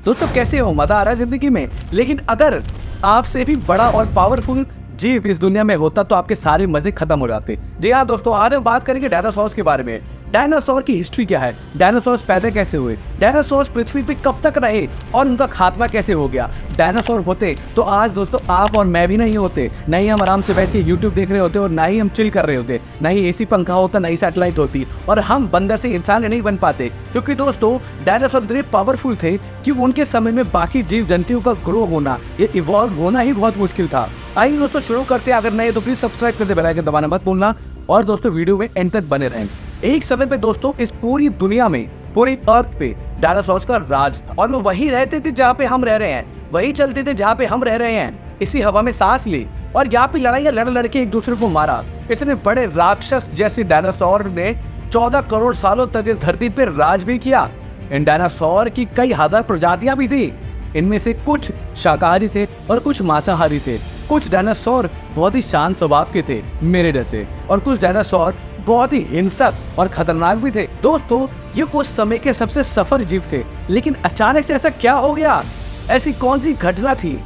दोस्तों कैसे हो, मजा आ रहा है जिंदगी में। लेकिन अगर आपसे भी बड़ा और पावरफुल जीव इस दुनिया में होता तो आपके सारे मजे खत्म हो जाते। जी हाँ दोस्तों, आज हम बात करेंगे डायनासोर्स के बारे में। डायनासोर की हिस्ट्री क्या है, डायनासोर्स पैदा कैसे हुए, डायनासोर्स पृथ्वी पे कब तक रहे और उनका खात्मा कैसे हो गया। डायनासोर होते तो आज दोस्तों आप और मैं भी नहीं होते, न ही हम आराम से बैठ के यूट्यूब देख रहे होते और ना ही हम चिल कर रहे होते, न ही एसी पंखा होता, न ही सैटेलाइट होती, और हम बंदर से इंसान नहीं बन पाते। क्योंकि दोस्तों डायनासोर इतने पावरफुल थे कि उनके समय में बाकी जीव जंतुओं का ग्रो होना, ये इवॉल्व होना ही बहुत मुश्किल था। आइए दोस्तों शुरू करते हैं। अगर नहीं तो प्लीज सब्सक्राइब करके बेल आइकन दबाना मत भूलना, और दोस्तों वीडियो में एंड तक बने रहें। एक समय पे दोस्तों इस पूरी दुनिया में, पूरी अर्थ पे डायनासोर्स का राज था, और वो वहीं रहते थे जहाँ पे हम रह रहे हैं, वही चलते थे जहाँ पे हम रह रहे हैं, इसी हवा में सांस ली और यहाँ पे लड़ाइयाँ लड़ के एक दूसरे को मारा। इतने बड़े राक्षस जैसे डायनासोर ने 14 करोड़ सालों तक इस धरती पे राज भी किया। इन डायनासोर की कई हजार प्रजातियां भी थी। इनमें से कुछ शाकाहारी थे और कुछ मांसाहारी थे। कुछ डायनासोर बहुत ही शांत स्वभाव के थे मेरे जैसे, और कुछ डायनासोर बहुत ही हिंसक और खतरनाक भी थे। दोस्तों ये उस समय के सबसे सफल जीव थे, लेकिन अचानक से ऐसा क्या हो गया, ऐसी कौन सी घटना थी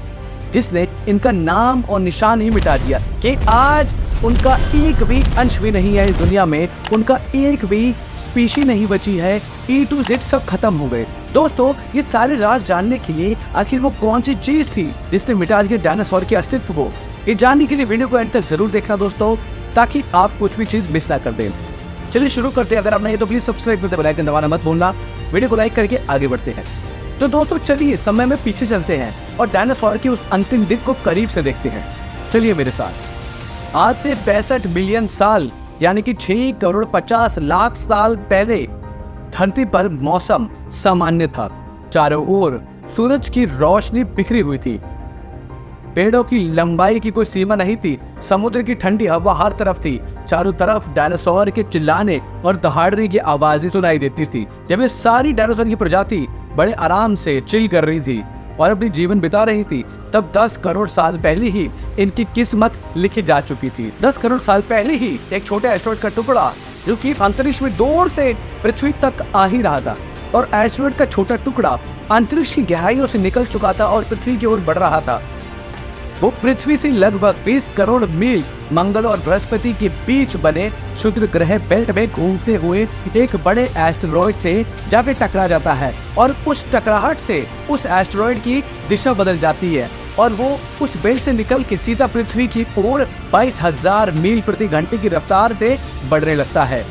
जिसने इनका नाम और निशान ही मिटा दिया कि आज उनका एक भी अंश भी नहीं है इस दुनिया में, उनका एक भी स्पीशी नहीं बची है, E to Z सब खत्म हो गए। दोस्तों ये सारे राज जानने के लिए आखिर वो कौन सी चीज थी जिसने मिटा दिया डायनासोर के अस्तित्व को, ये जानने के लिए वीडियो को एंड तक जरूर देखना दोस्तों, ताकि आप कुछ भी चीज मिस ना कर दें। चलिए शुरू करते हैं। अगर आप नहीं तो प्लीज सब्सक्राइब करके बेल आइकन दबाना मत भूलना, वीडियो को लाइक करके आगे बढ़ते हैं। तो दोस्तों चलिए समय में पीछे चलते हैं और डायनासोर के उस अंतिम दिन को करीब से देखते हैं। चलिए मेरे साथ। आज से 65 मिलियन साल यानी कि 6 करोड़ 50 लाख साल पहले धरती पर मौसम सामान्य था। चारों ओर सूरज की रोशनी बिखरी हुई थी, पेड़ों की लंबाई की कोई सीमा नहीं थी, समुद्र की ठंडी हवा हर तरफ थी, चारों तरफ डायनासोर के चिल्लाने और दहाड़ने की आवाजें सुनाई देती थी। जब ये सारी डायनासोर की प्रजाति बड़े आराम से चिल कर रही थी और अपनी जीवन बिता रही थी, तब 10 करोड़ साल पहले ही इनकी किस्मत लिखी जा चुकी थी। 10 करोड़ साल पहले ही एक छोटे एस्टेरॉयड का टुकड़ा जो कि अंतरिक्ष में दूर से पृथ्वी तक आ ही रहा था, और एस्टेरॉयड का छोटा टुकड़ा अंतरिक्ष की गहराइयों से निकल चुका था और पृथ्वी की ओर बढ़ रहा था। वो पृथ्वी से लगभग 20 करोड़ मील मंगल और बृहस्पति के बीच बने शुक्र ग्रह बेल्ट में घूमते हुए एक बड़े एस्टेरॉयड से जाके टकरा जाता है, और उस टकराहट से उस एस्टेरॉयड की दिशा बदल जाती है और वो उस बेल्ट से निकल के सीधा पृथ्वी की ओर 22,000 मील प्रति घंटे की रफ्तार से बढ़ने लगता है।